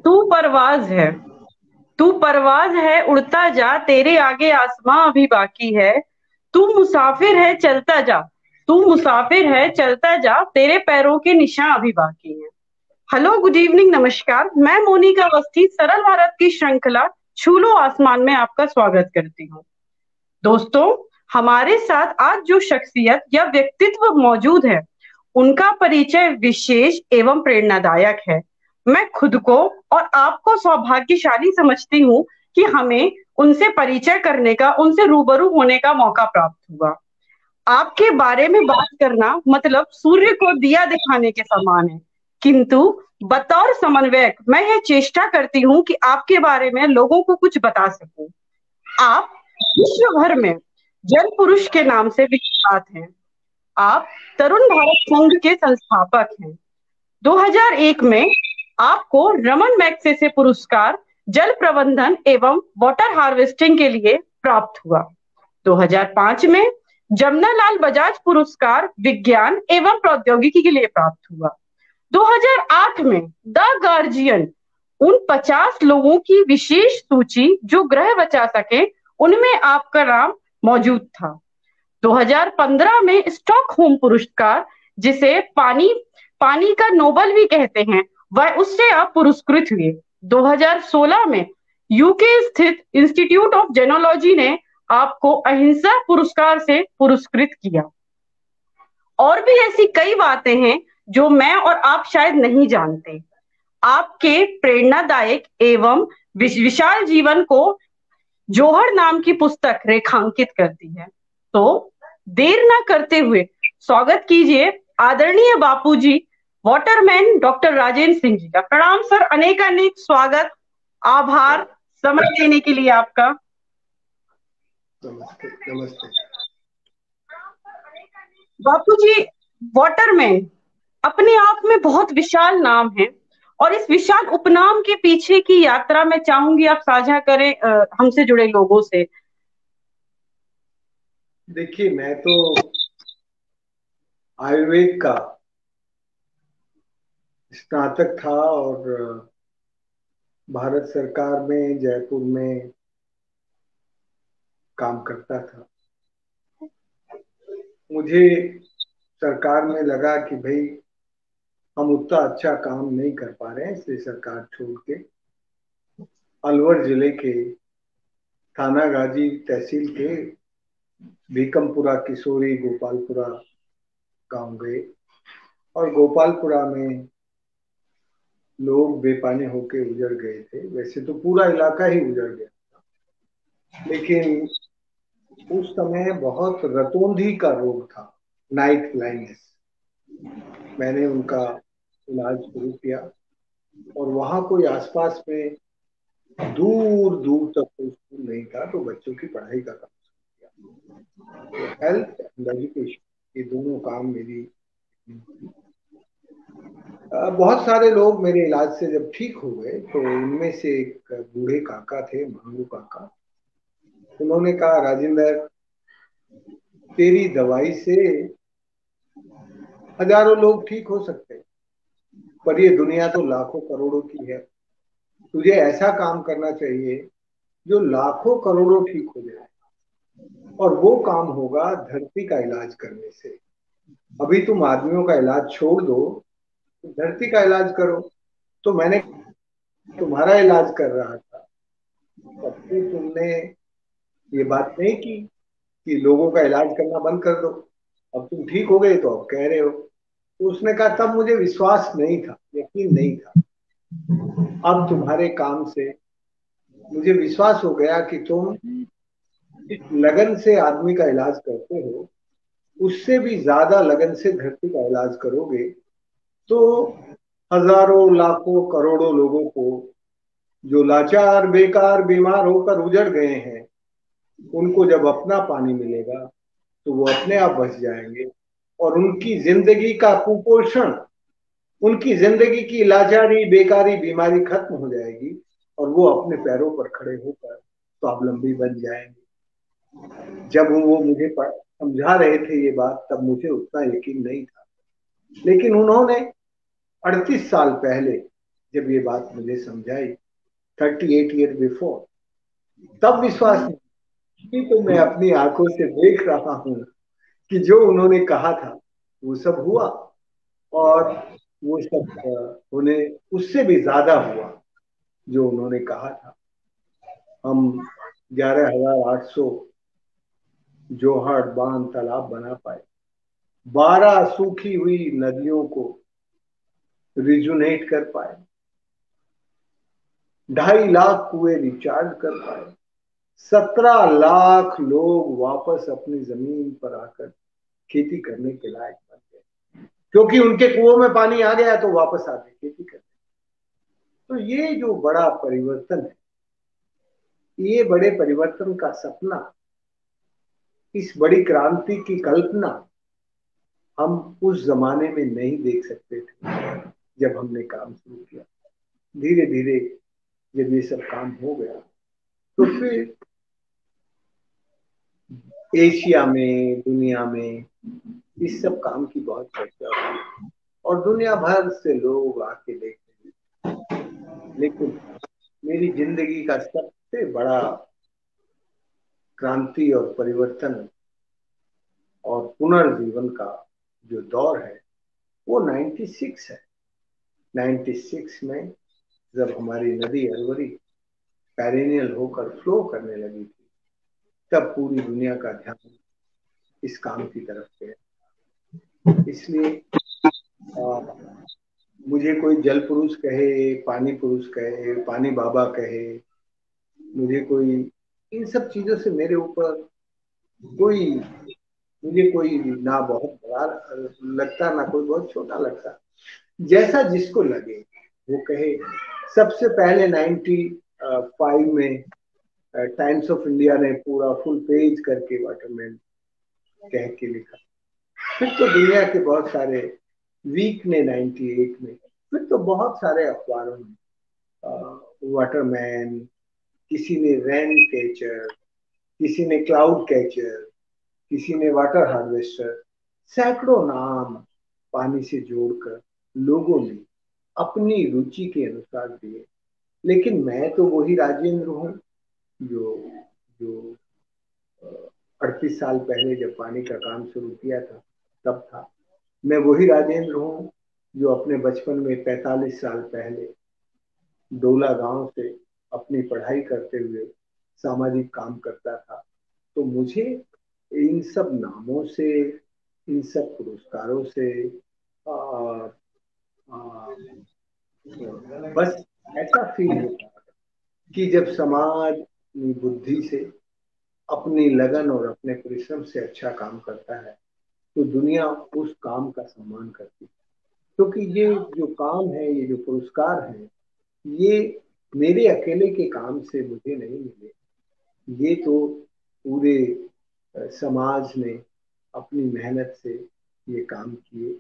तू परवाज है, तू परवाज है उड़ता जा, तेरे आगे आसमां अभी बाकी है। तू मुसाफिर है चलता जा, तू मुसाफिर है चलता जा, तेरे पैरों के निशान अभी बाकी हैं। हेलो, गुड इवनिंग, नमस्कार। मैं मोनिका अवस्थी सरल भारत की श्रृंखला छू लो आसमान में आपका स्वागत करती हूँ। दोस्तों, हमारे साथ आज जो शख्सियत या व्यक्तित्व मौजूद है, उनका परिचय विशेष एवं प्रेरणादायक है। मैं खुद को और आपको सौभाग्यशाली समझती हूँ कि हमें उनसे परिचय करने का, उनसे रूबरू होने का मौका प्राप्त हुआ। आपके बारे में बात करना मतलब सूर्य को दिया दिखाने के समान है। किंतु बतौर समन्वयक मैं यह चेष्टा करती हूँ कि आपके बारे में लोगों को कुछ बता सकूं। आप विश्व भर में जल पुरुष के नाम से विख्यात हैं। आप तरुण भारत संघ के संस्थापक हैं। 2001 में आपको रमन मैग्सेसे पुरस्कार जल प्रबंधन एवं वाटर हार्वेस्टिंग के लिए प्राप्त हुआ। 2005 में जमनालाल बजाज पुरस्कार विज्ञान एवं प्रौद्योगिकी के लिए प्राप्त हुआ। 2008 में द गार्जियन उन 50 लोगों की विशेष सूची जो ग्रह बचा सके, उनमें आपका नाम मौजूद था। 2015 में स्टॉकहोम पुरस्कार, जिसे पानी पानी का नोबल भी कहते हैं, वह उससे आप पुरस्कृत हुए। 2016 में यूके स्थित इंस्टीट्यूट ऑफ जेनोलॉजी ने आपको अहिंसा पुरस्कार से पुरस्कृत किया। और भी ऐसी कई बातें हैं जो मैं और आप शायद नहीं जानते। आपके प्रेरणादायक एवं विशाल जीवन को जौहर नाम की पुस्तक रेखांकित करती है। तो देर ना करते हुए स्वागत कीजिए आदरणीय बापूजी, वाटरमैन डॉक्टर राजेंद्र सिंह जी का। प्रणाम सर, अनेक अनेक स्वागत, आभार समय देने के लिए आपका। नमस्ते नमस्ते। बापूजी, वाटरमैन अपने आप में बहुत विशाल नाम है, और इस विशाल उपनाम के पीछे की यात्रा मैं चाहूंगी आप साझा करें हमसे जुड़े लोगों से। देखिए, मैं तो आयुर्वेद का स्नातक था और भारत सरकार में जयपुर में काम करता था। मुझे सरकार में लगा कि भाई हम उतना अच्छा काम नहीं कर पा रहे हैं, इसलिए सरकार छोड़ के अलवर जिले के थाना गाजी तहसील के भीकमपुरा, किशोरी, गोपालपुरा गांव गए। और गोपालपुरा में लोग बेपानी होके उजड़ गए थे। वैसे तो पूरा इलाका ही उजड़ गया, लेकिन उस समय बहुत रतौंधी का रोग था, नाइट ब्लाइंडनेस। मैंने उनका इलाज शुरू किया और वहां कोई आसपास में दूर दूर तक कोई स्कूल नहीं था, तो बच्चों की पढ़ाई का काम किया। तो हेल्थ एंड एजुकेशन, ये दोनों काम मेरी। बहुत सारे लोग मेरे इलाज से जब ठीक हो गए, तो उनमें से एक बूढ़े काका थे, मंगू काका। उन्होंने कहा, राजेंद्र, तेरी दवाई से हजारों लोग ठीक हो सकते हैं, पर ये दुनिया तो लाखों करोड़ों की है। तुझे ऐसा काम करना चाहिए जो लाखों करोड़ों ठीक हो जाए, और वो काम होगा धरती का इलाज करने से। अभी तुम आदमियों का इलाज छोड़ दो, तो धरती का इलाज करो। तो मैंने तुम्हारा इलाज कर रहा था, तब से तुमने ये बात नहीं की कि लोगों का इलाज करना बंद कर दो। अब तुम ठीक हो गए तो अब कह रहे हो। तो उसने कहा, तब मुझे विश्वास नहीं था, यकीन नहीं था। अब तुम्हारे काम से मुझे विश्वास हो गया कि तुम जिस लगन से आदमी का इलाज करते हो, उससे भी ज्यादा लगन से धरती का इलाज करोगे, तो हजारों लाखों करोड़ों लोगों को जो लाचार बेकार बीमार होकर उजड़ गए हैं, उनको जब अपना पानी मिलेगा तो वो अपने आप बच जाएंगे, और उनकी जिंदगी का कुपोषण, उनकी जिंदगी की लाचारी बेकारी बीमारी खत्म हो जाएगी, और वो अपने पैरों पर खड़े होकर स्वावलंबी बन जाएंगे। जब वो मुझे समझा रहे थे ये बात, तब मुझे उतना यकीन नहीं था, लेकिन उन्होंने 38 साल पहले जब ये बात मुझे समझाई, 38 ईयर बिफोर, तब विश्वास नहीं, तो मैं अपनी आंखों से देख रहा हूँ कि जो उन्होंने कहा था वो सब हुआ, और वो सब होने उससे भी ज्यादा हुआ जो उन्होंने कहा था। हम 11,800 जोहड़ बांध तालाब बना पाए, 12 सूखी हुई नदियों को रिजुनेट कर पाए, 2.5 लाख कुएं रिचार्ज कर पाए, 17 लाख लोग वापस अपनी जमीन पर आकर खेती करने के लायक बन गए, क्योंकि उनके कुओं में पानी आ गया तो वापस आ गए खेती करने। तो ये जो बड़ा परिवर्तन है, ये बड़े परिवर्तन का सपना, इस बड़ी क्रांति की कल्पना हम उस जमाने में नहीं देख सकते थे जब हमने काम शुरू किया। धीरे धीरे जब ये सब काम हो गया तो फिर एशिया में, दुनिया में इस सब काम की बहुत चर्चा हुई और दुनिया भर से लोग आके देखते हैं। लेकिन मेरी जिंदगी का सबसे बड़ा क्रांति और परिवर्तन और पुनर्जीवन का जो दौर है वो 96 है। 96 में जब हमारी नदी अरवरी पेरिनियल होकर फ्लो करने लगी थी, तब पूरी दुनिया का ध्यान इस काम की तरफ गया। इसलिए मुझे कोई जल पुरुष कहे, पानी पुरुष कहे, पानी बाबा कहे, मुझे कोई इन सब चीजों से मेरे ऊपर कोई मुझे कोई ना बहुत बड़ा लगता, ना कोई बहुत छोटा लगता, जैसा जिसको लगे वो कहे। सबसे पहले 95 में टाइम्स ऑफ इंडिया ने पूरा फुल पेज करके वाटरमैन कह के लिखा। फिर तो दुनिया के बहुत सारे वीक ने 98 में, फिर तो बहुत सारे अखबारों में वाटरमैन, किसी ने रेन कैचर, किसी ने क्लाउड कैचर, किसी ने वाटर हार्वेस्टर, सैकड़ों नाम पानी से जोड़कर लोगों ने अपनी रुचि के अनुसार दिए। लेकिन मैं तो वही राजेंद्र हूँ जो जो 38 साल पहले जब पानी का काम शुरू किया था तब था। मैं वही राजेंद्र हूँ जो अपने बचपन में 45 साल पहले डोला गांव से अपनी पढ़ाई करते हुए सामाजिक काम करता था। तो मुझे इन सब नामों से, इन सब पुरस्कारों से आ, आ, बस ऐसा फील होता है कि जब समाज अपनी बुद्धि से, अपनी लगन और अपने परिश्रम से अच्छा काम करता है तो दुनिया उस काम का सम्मान करती है। क्योंकि ये जो काम है, ये जो पुरस्कार है, ये मेरे अकेले के काम से मुझे नहीं मिले, ये तो पूरे समाज ने अपनी मेहनत से ये काम किए।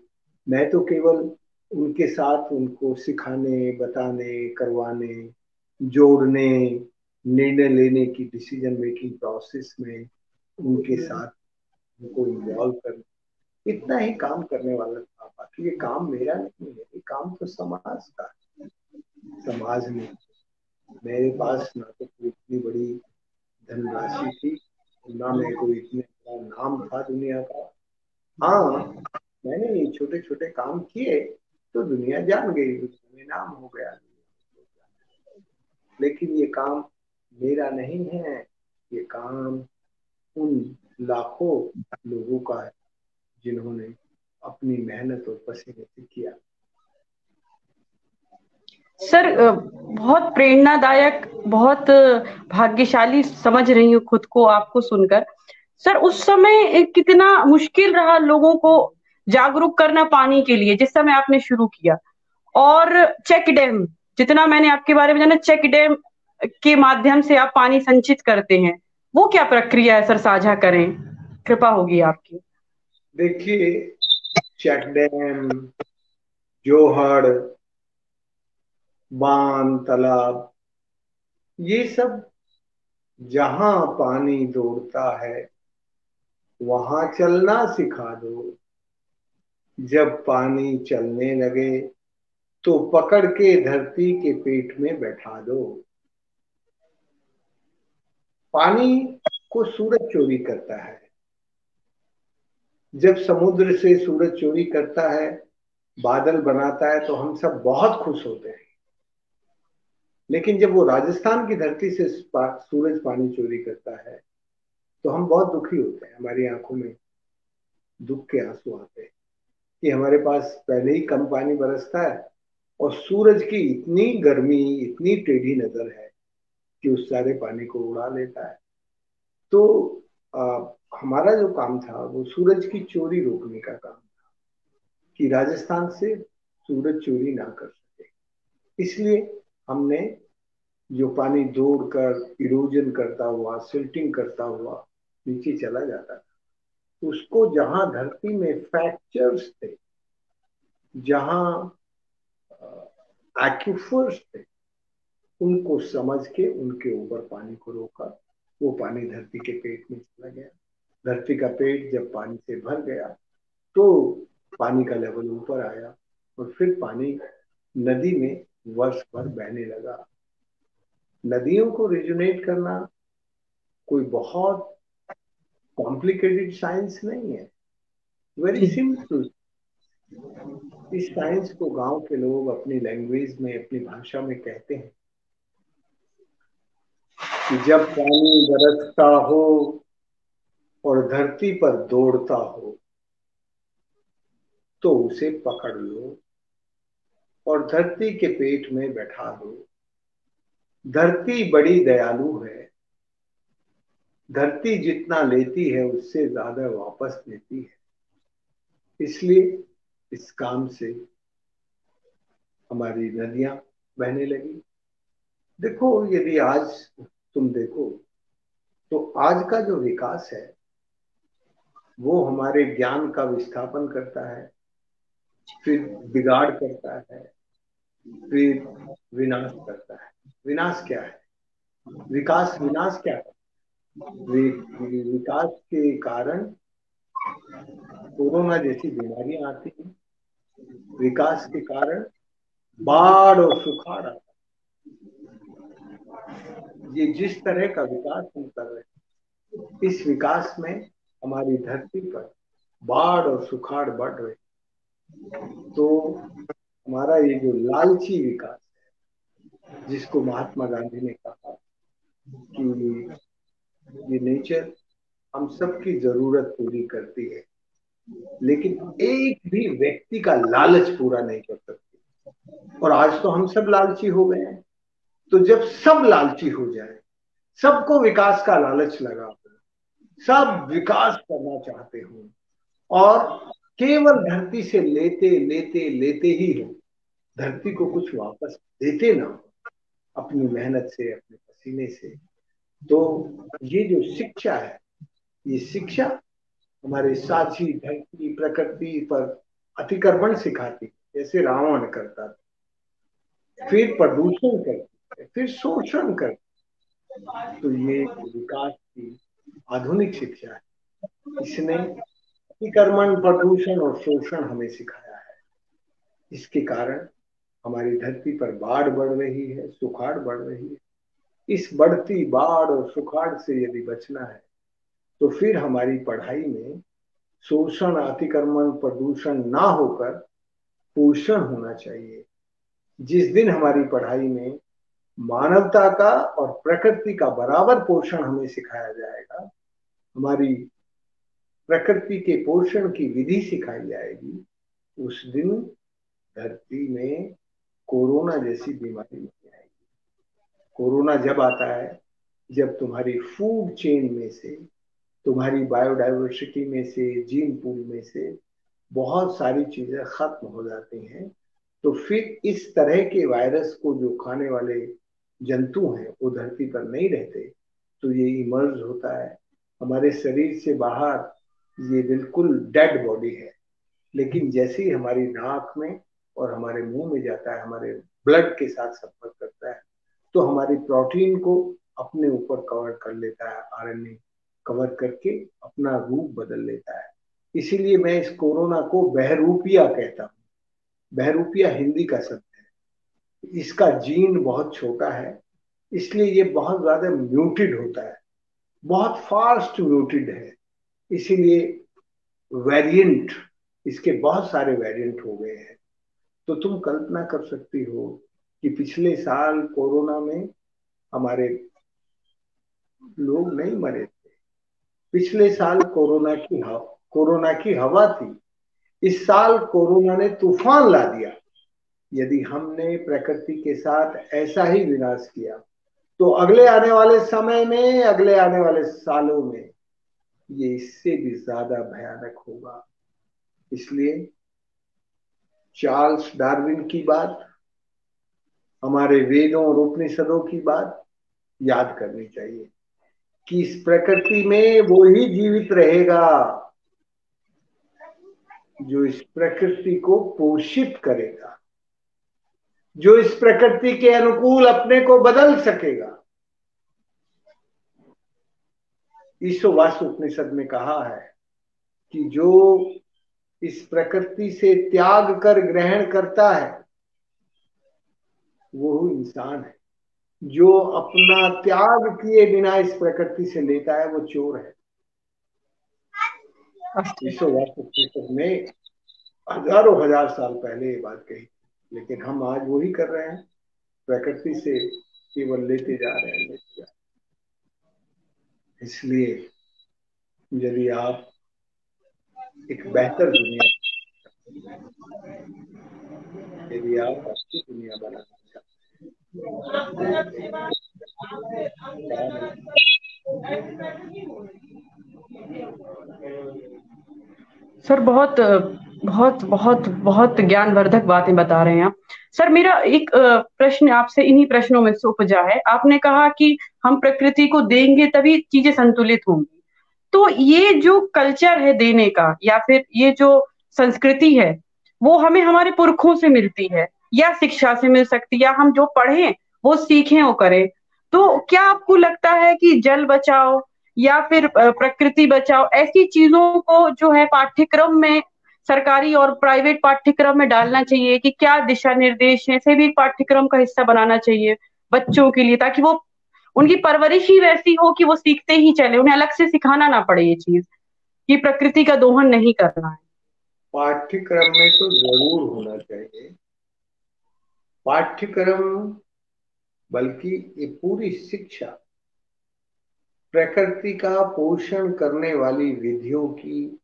मैं तो केवल उनके साथ उनको सिखाने, बताने, करवाने, जोड़ने, निर्णय लेने की डिसीजन मेकिंग प्रोसेस में उनके साथ उनको इन्वॉल्व करना, इतना ही काम करने वाला था। बाकी ये काम मेरा नहीं है, ये काम तो समाज का है। समाज ने, मेरे पास ना तो कोई इतनी बड़ी धनराशि थी, ना मेरे को इतने बड़ा नाम था दुनिया का। हाँ, मैंने ये छोटे छोटे काम किए तो दुनिया जान गई, उसमें नाम हो गया। लेकिन ये काम मेरा नहीं है, ये काम उन लाखों लोगों का है जिन्होंने अपनी मेहनत और पसीने से किया। सर बहुत प्रेरणादायक, बहुत भाग्यशाली समझ रही हूँ खुद को आपको सुनकर। सर उस समय कितना मुश्किल रहा लोगों को जागरूक करना पानी के लिए जिस समय आपने शुरू किया। और चेक डैम, जितना मैंने आपके बारे में जाना, चेक डैम के माध्यम से आप पानी संचित करते हैं, वो क्या प्रक्रिया है सर, साझा करें, कृपा होगी आपकी। देखिए, चेक डैम, जोहड़, बांध, तालाब, ये सब जहां पानी दौड़ता है वहां चलना सिखा दो। जब पानी चलने लगे तो पकड़ के धरती के पेट में बैठा दो। पानी को सूरज चोरी करता है। जब समुद्र से सूरज चोरी करता है, बादल बनाता है, तो हम सब बहुत खुश होते हैं। लेकिन जब वो राजस्थान की धरती से सूरज पानी चोरी करता है, तो हम बहुत दुखी होते हैं। हमारी आंखों में दुख के आंसू आते हैं कि हमारे पास पहले ही कम पानी बरसता है और सूरज की इतनी गर्मी, इतनी टेढ़ी नजर है कि उस सारे पानी को उड़ा लेता है। तो आ, हमारा जो काम था वो सूरज की चोरी रोकने का काम, कि राजस्थान से सूरज चोरी ना कर सके। इसलिए हमने जो पानी दौड़कर इरोजन करता हुआ, सिल्टिंग करता हुआ नीचे चला जाता था, उसको जहां धरती में फ्रैक्चर्स थे, जहां एक्यूफर्स थे, उनको समझ के उनके ऊपर पानी को रोका। वो पानी धरती के पेट में चला गया। धरती का पेट जब पानी से भर गया तो पानी का लेवल ऊपर आया और फिर पानी नदी में वर्ष भर बहने लगा। नदियों को रिजुनेट करना कोई बहुत कॉम्प्लिकेटेड साइंस नहीं है, वेरी जी। सिंपल। इस साइंस को गांव के लोग अपनी लैंग्वेज में, अपनी भाषा में कहते हैं कि जब पानी बरसता हो और धरती पर दौड़ता हो तो उसे पकड़ लो और धरती के पेट में बैठा दो। धरती बड़ी दयालु है। धरती जितना लेती है उससे ज्यादा वापस देती है। इसलिए इस काम से हमारी नदियां बहने लगी। देखो, यदि आज तुम देखो तो आज का जो विकास है वो हमारे ज्ञान का विस्थापन करता है, फिर बिगाड़ करता है, फिर विनाश करता है। विनाश क्या है? विकास विनाश क्या है? विकास के कारण कोरोना जैसी बीमारियां आती हैं। विकास के कारण बाढ़ और सुखाड़ आता है। ये जिस तरह का विकास हम कर रहे हैं, इस विकास में हमारी धरती पर बाढ़ और सुखाड़ बढ़ रहे हैं। तो हमारा ये जो लालची विकास, जिसको महात्मा गांधी ने कहा कि ये नेचर हम सबकी जरूरत पूरी करती है, लेकिन एक भी व्यक्ति का लालच पूरा नहीं कर सकती। और आज तो हम सब लालची हो गए हैं। तो जब सब लालची हो जाए, सबको विकास का लालच लगा हो, सब विकास करना चाहते हो और केवल धरती से लेते लेते लेते ही हो, धरती को कुछ वापस देते ना हो अपनी मेहनत से, अपने पसीने से, तो ये जो शिक्षा है, ये शिक्षा हमारे साची धरती प्रकृति पर अतिक्रमण सिखाती, जैसे रावण करता था, फिर प्रदूषण करती है, फिर शोषण करती। तो ये विकास की आधुनिक शिक्षा है। इसने अतिक्रमण, प्रदूषण और शोषण हमें सिखाया है। इसके कारण हमारी धरती पर बाढ़ बढ़ रही है, सुखाड़ बढ़ रही है। इस बढ़ती बाढ़ और सुखाड़ से यदि बचना है तो फिर हमारी पढ़ाई में शोषण, अतिक्रमण, प्रदूषण ना होकर पोषण होना चाहिए। जिस दिन हमारी पढ़ाई में मानवता का और प्रकृति का बराबर पोषण हमें सिखाया जाएगा, हमारी प्रकृति के पोषण की विधि सिखाई जाएगी, उस दिन धरती में कोरोना जैसी बीमारी नहीं आएगी। कोरोना जब आता है जब तुम्हारी फूड चेन में से, तुम्हारी बायोडाइवर्सिटी में से, जीन पूल में से बहुत सारी चीजें खत्म हो जाती हैं। तो फिर इस तरह के वायरस को जो खाने वाले जंतु हैं वो धरती पर नहीं रहते, तो ये इमर्ज होता है हमारे शरीर से बाहर। ये बिल्कुल डेड बॉडी है, लेकिन जैसे ही हमारी नाक में और हमारे मुंह में जाता है, हमारे ब्लड के साथ संपर्क करता है, तो हमारी प्रोटीन को अपने ऊपर कवर कर लेता है। आरएनए कवर करके अपना रूप बदल लेता है। इसीलिए मैं इस कोरोना को बहरूपिया कहता हूँ। बहरूपिया हिंदी का शब्द इसका जीन बहुत छोटा है, इसलिए ये बहुत ज्यादा म्यूटेड होता है, बहुत फास्ट म्यूटेड है। इसीलिए वेरिएंट, इसके बहुत सारे वेरिएंट हो गए हैं। तो तुम कल्पना कर सकती हो कि पिछले साल कोरोना में हमारे लोग नहीं मरे थे। पिछले साल कोरोना की हवा थी। इस साल कोरोना ने तूफान ला दिया। यदि हमने प्रकृति के साथ ऐसा ही विनाश किया तो अगले आने वाले समय में, अगले आने वाले सालों में ये इससे भी ज्यादा भयानक होगा। इसलिए चार्ल्स डार्विन की बात, हमारे वेदों और उपनिषदों की बात याद करनी चाहिए कि इस प्रकृति में वो ही जीवित रहेगा जो इस प्रकृति को पोषित करेगा, जो इस प्रकृति के अनुकूल अपने को बदल सकेगा। ईशावास्य उपनिषद में कहा है कि जो इस प्रकृति से त्याग कर ग्रहण करता है वो इंसान है। जो अपना त्याग किए बिना इस प्रकृति से लेता है वो चोर है। ईशावास्य उपनिषद में हजारों हजार साल पहले ये बात कही, लेकिन हम आज वही कर रहे हैं, प्रकृति से केवल लेते जा रहे हैं, लेते जा रहे हैं। इसलिए यदि आप एक बेहतर दुनिया, यदि आप अच्छी दुनिया बनाना चाहते हैं तो क्या नहीं। सर बहुत बहुत बहुत बहुत ज्ञानवर्धक बातें बता रहे हैं आप। सर मेरा एक प्रश्न आपसे इन्हीं प्रश्नों में से उपजा है। आपने कहा कि हम प्रकृति को देंगे तभी चीजें संतुलित होंगी। तो ये जो कल्चर है देने का, या फिर ये जो संस्कृति है, वो हमें हमारे पुरखों से मिलती है, या शिक्षा से मिल सकती है, या हम जो पढ़ें वो सीखें वो करें। तो क्या आपको लगता है कि जल बचाओ या फिर प्रकृति बचाओ ऐसी चीजों को जो है पाठ्यक्रम में, सरकारी और प्राइवेट पाठ्यक्रम में डालना चाहिए? कि क्या दिशा निर्देश है, इसे भी पाठ्यक्रम का हिस्सा बनाना चाहिए बच्चों के लिए, ताकि वो उनकी परवरिश ही वैसी हो कि वो सीखते ही चले, उन्हें अलग से सिखाना ना पड़े ये चीज कि प्रकृति का दोहन नहीं करना है। पाठ्यक्रम में तो जरूर होना चाहिए पाठ्यक्रम, बल्कि ये पूरी शिक्षा प्रकृति का पोषण करने वाली विधियों की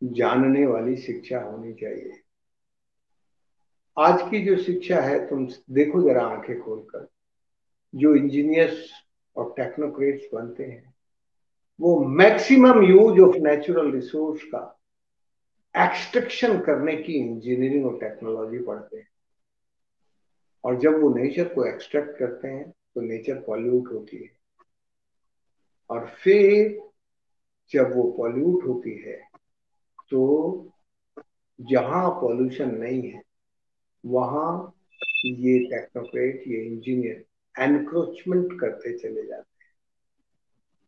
जानने वाली शिक्षा होनी चाहिए। आज की जो शिक्षा है, तुम देखो जरा आंखें खोलकर, जो इंजीनियर्स और टेक्नोक्रेट्स बनते हैं वो maximum use of natural resource का एक्सट्रैक्शन करने की इंजीनियरिंग और टेक्नोलॉजी पढ़ते हैं। और जब वो नेचर को एक्सट्रैक्ट करते हैं तो नेचर पॉल्यूट होती है, और फिर जब वो पॉल्यूट होती है तो जहां पॉल्यूशन नहीं है वहां ये टेक्नोक्रेट, ये इंजीनियर एनक्रोचमेंट करते चले जाते हैं।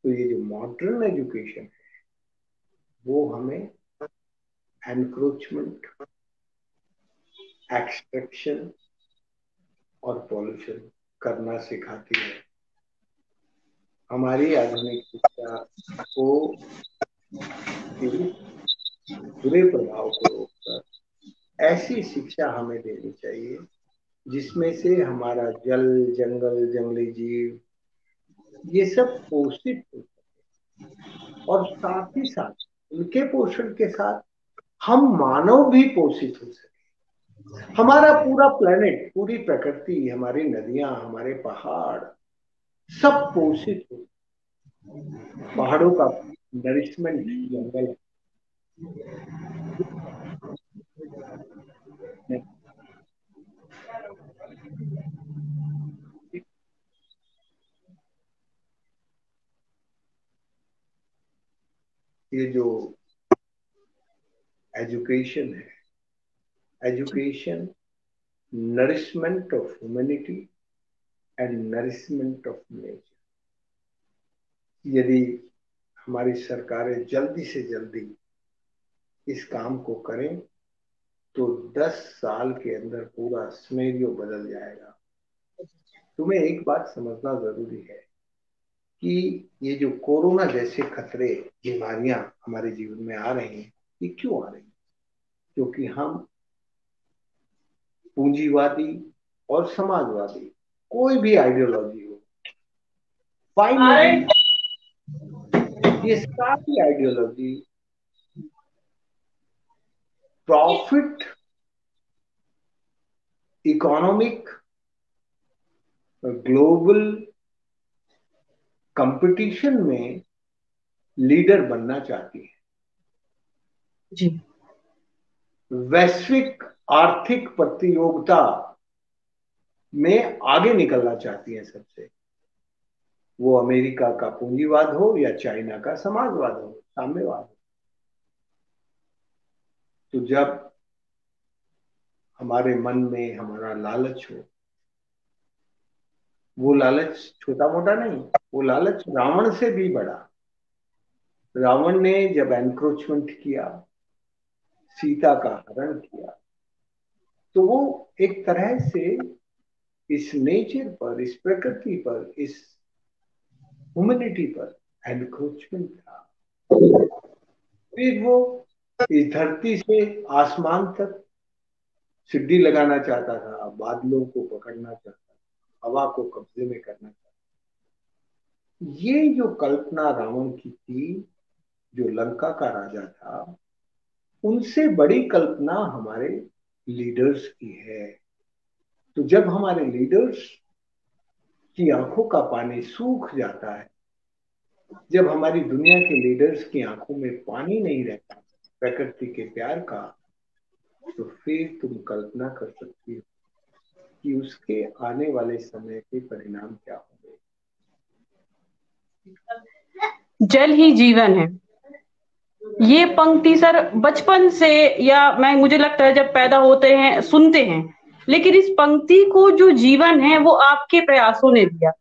तो ये जो मॉडर्न एजुकेशन है वो हमें एनक्रोचमेंट, एक्सट्रैक्शन और पॉल्यूशन करना सिखाती है। हमारी आधुनिक शिक्षा को इस बुरे प्रभाव को रोककर ऐसी शिक्षा हमें देनी चाहिए जिसमें से हमारा जल, जंगल, जंगली जीव ये सब पोषित हो सके, और साथ ही साथ उनके पोषण के साथ हम मानव भी पोषित हो सके। हमारा पूरा प्लेनेट, पूरी प्रकृति, हमारी नदियां, हमारे पहाड़ सब पोषित हो। पहाड़ों का नरिशमेंट जंगल है। ये जो एजुकेशन है, education nourishment of humanity and nourishment of nature. यदि हमारी सरकारें जल्दी से जल्दी इस काम को करें तो 10 साल के अंदर पूरा सिनेरियो बदल जाएगा। तुम्हें एक बात समझना जरूरी है कि ये जो कोरोना जैसे खतरे, बीमारियां हमारे जीवन में आ रही हैं, ये क्यों आ रही हैं? क्योंकि हम पूंजीवादी और समाजवादी, कोई भी आइडियोलॉजी हो, फाइनली ये सारी ideology profit, economic, global competition में लीडर बनना चाहती है, जी। वैश्विक आर्थिक प्रतियोगिता में आगे निकलना चाहती है सबसे। वो अमेरिका का पूंजीवाद हो या चाइना का समाजवाद हो, साम्यवाद हो। तो जब हमारे मन में हमारा लालच हो, वो लालच छोटा मोटा नहीं, वो लालच रावण से भी बड़ा। रावण ने जब एनक्रोचमेंट किया, सीता का हरण किया, तो वो एक तरह से इस नेचर पर, इस प्रकृति पर, इस ह्यूमैनिटी पर एनक्रोचमेंट था। फिर वो इस धरती से आसमान तक सिड्डी लगाना चाहता था, बादलों को पकड़ना चाहता था, हवा को कब्जे में करना चाहता था। ये जो कल्पना रावण की थी, जो लंका का राजा था, उनसे बड़ी कल्पना हमारे लीडर्स की है। तो जब हमारे लीडर्स की आंखों का पानी सूख जाता है, जब हमारी दुनिया के लीडर्स की आंखों में पानी नहीं रहता प्रकृति के प्यार का, तो फिर तुम कल्पना कर सकती हो कि उसके आने वाले समय के परिणाम क्या होंगे। जल ही जीवन है, ये पंक्ति सर बचपन से, या मैं मुझे लगता है जब पैदा होते हैं सुनते हैं, लेकिन इस पंक्ति को जो जीवन है वो आपके प्रयासों ने दिया।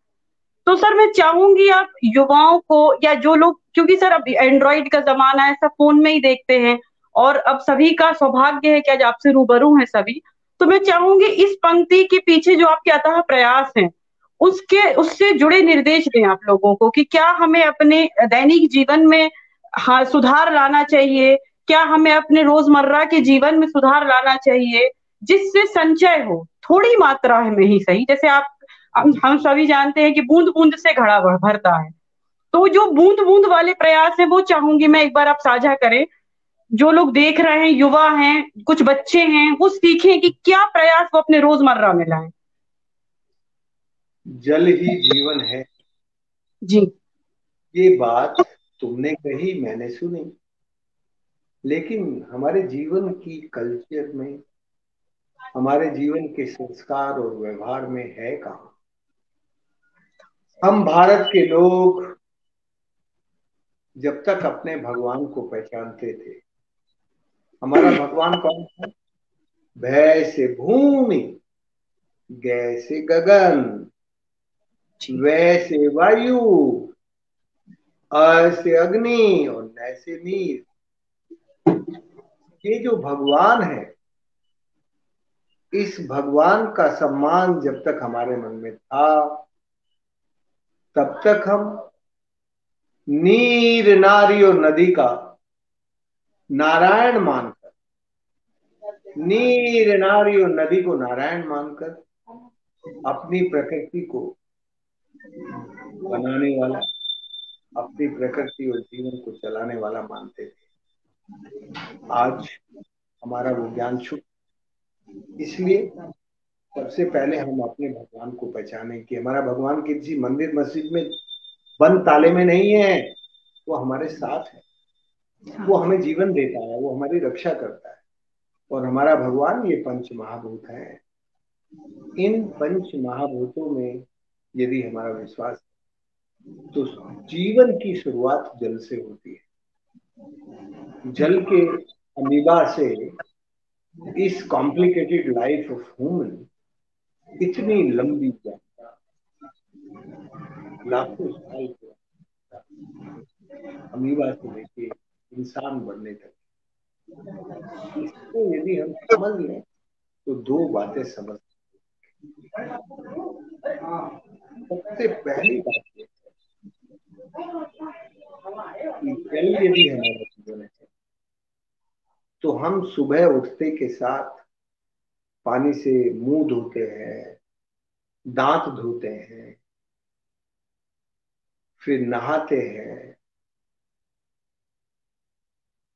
तो सर मैं चाहूंगी आप युवाओं को, या जो लोग, क्योंकि सर अब एंड्रॉइड का जमाना है, सब फोन में ही देखते हैं, और अब सभी का सौभाग्य है कि आज आपसे रूबरू हैं सभी। तो मैं चाहूंगी इस पंक्ति के पीछे जो आपके अथाह प्रयास हैं, उसके उससे जुड़े निर्देश दें आप लोगों को कि क्या हमें अपने दैनिक जीवन में, हाँ, सुधार लाना चाहिए, क्या हमें अपने रोजमर्रा के जीवन में सुधार लाना चाहिए, जिससे संचय हो, थोड़ी मात्रा में ही सही। जैसे आप, हम सभी जानते हैं कि बूंद बूंद से घड़ा भरता है, तो जो बूंद बूंद वाले प्रयास है वो चाहूंगी मैं एक बार आप साझा करें। जो लोग देख रहे हैं, युवा हैं, कुछ बच्चे हैं, वो सीखें कि क्या प्रयास वो अपने रोजमर्रा में लाएं। जल ही जीवन है, जी। ये बात तुमने कही, मैंने सुनी, लेकिन हमारे जीवन की कल्चर में, हमारे जीवन के संस्कार और व्यवहार में है कहाँ? हम भारत के लोग जब तक अपने भगवान को पहचानते थे, हमारा भगवान कौन था? भय से भूमि, गय से गगन, वै से वायु, अ से अग्नि और नय से नीर। ये जो भगवान है, इस भगवान का सम्मान जब तक हमारे मन में था, तब तक हम नीर, नारी और नदी का नारायण मानकर, नीर, नारी और नदी को नारायण मानकर अपनी प्रकृति को बनाने वाला, अपनी प्रकृति और जीवन को चलाने वाला मानते थे। आज हमारा वो ज्ञान छुप, इसलिए सबसे पहले हम अपने भगवान को पहचाने कि हमारा भगवान किसी मंदिर मस्जिद में बंद ताले में नहीं है, वो हमारे साथ है, वो हमें जीवन देता है, वो हमारी रक्षा करता है। और हमारा भगवान ये पंच महाभूत है। इन पंच महाभूतों में यदि हमारा विश्वास है, तो जीवन की शुरुआत जल से होती है। जल के अमीबा से इस कॉम्प्लिकेटेड लाइफ ऑफ ह्यूमन, इतनी लंबी यात्रा, लाखों साल की यात्रा, अमीबा से लेके इंसान बनने तक, इसको यदि हम समझ लें तो दो बातें समझ। सबसे पहली बात ये कि जल यदि हमारा जीवन है तो हम सुबह उठते के साथ पानी से मुंह धोते हैं, दांत धोते हैं, फिर नहाते हैं।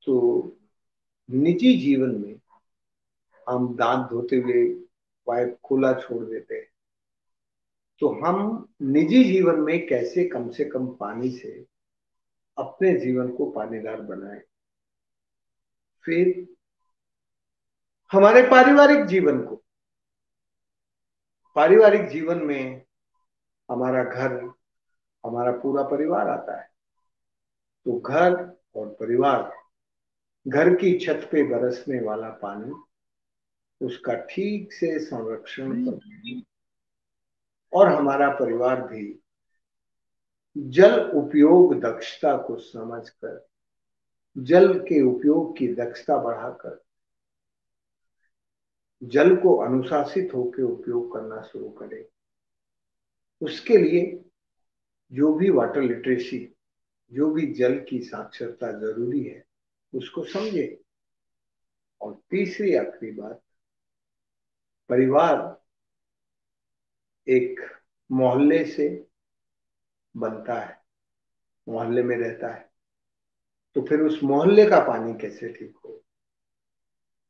तो निजी जीवन में हम दांत धोते हुए पाइप खुला छोड़ देते हैं। तो हम निजी जीवन में कैसे कम से कम पानी से अपने जीवन को पानीदार बनाएं। फिर हमारे पारिवारिक जीवन में हमारा घर, हमारा पूरा परिवार आता है। तो घर और परिवार, घर की छत पे बरसने वाला पानी, उसका ठीक से संरक्षण करना। और हमारा परिवार भी जल उपयोग दक्षता को समझकर, जल के उपयोग की दक्षता बढ़ाकर जल को अनुशासित होकर उपयोग करना शुरू करें। उसके लिए जो भी वाटर लिटरेसी, जो भी जल की साक्षरता जरूरी है, उसको समझे। और तीसरी आखिरी बात, परिवार एक मोहल्ले से बनता है, मोहल्ले में रहता है। तो फिर उस मोहल्ले का पानी कैसे ठीक हो,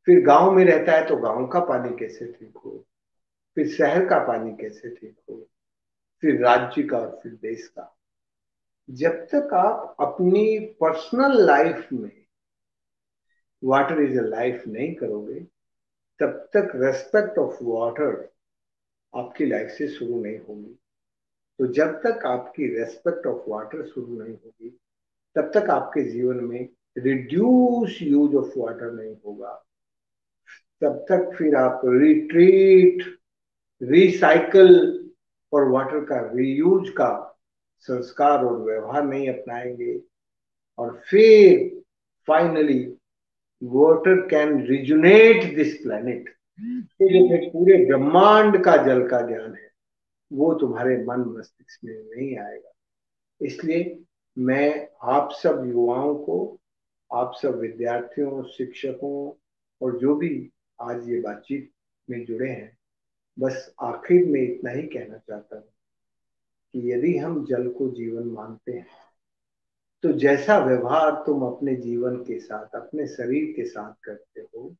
फिर गांव में रहता है तो गांव का पानी कैसे ठीक हो, फिर शहर का पानी कैसे ठीक हो, फिर राज्य का और फिर देश का। जब तक आप अपनी पर्सनल लाइफ में वाटर इज अ लाइफ नहीं करोगे, तब तक रेस्पेक्ट ऑफ वाटर आपकी लाइफ से शुरू नहीं होगी। तो जब तक आपकी रेस्पेक्ट ऑफ वाटर शुरू नहीं होगी, तब तक आपके जीवन में रिड्यूस यूज ऑफ वाटर नहीं होगा। तब तक फिर आप रिट्रीट, रिसाइकल और वाटर का रीयूज का संस्कार और व्यवहार नहीं अपनाएंगे। और फिर finally water can rejuvenate this planet. तो जो फिर पूरे ब्रह्मांड का जल का ज्ञान है, वो तुम्हारे मन मस्तिष्क में नहीं आएगा। इसलिए मैं आप सब युवाओं को, आप सब विद्यार्थियों, शिक्षकों और जो भी आज ये बातचीत में जुड़े हैं, बस आखिर में इतना ही कहना चाहता हूँ कि यदि हम जल को जीवन मानते हैं, तो जैसा व्यवहार तुम अपने जीवन के साथ, अपने शरीर के साथ करते हो,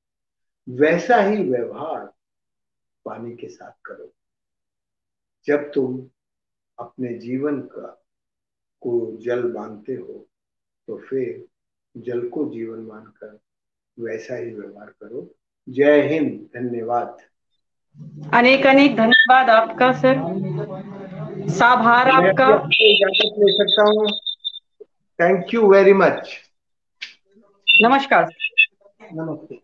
वैसा ही व्यवहार पानी के साथ करो। जब तुम अपने जीवन का को जल मानते हो, तो फिर जल को जीवन मानकर वैसा ही व्यवहार करो। जय हिंद, धन्यवाद। अनेक अनेक धन्यवाद आपका सर, साभार मैं आपका। अभी आपसे इजाजत ले सकता हूँ। Thank you very much. नमस्कार। नमस्ते।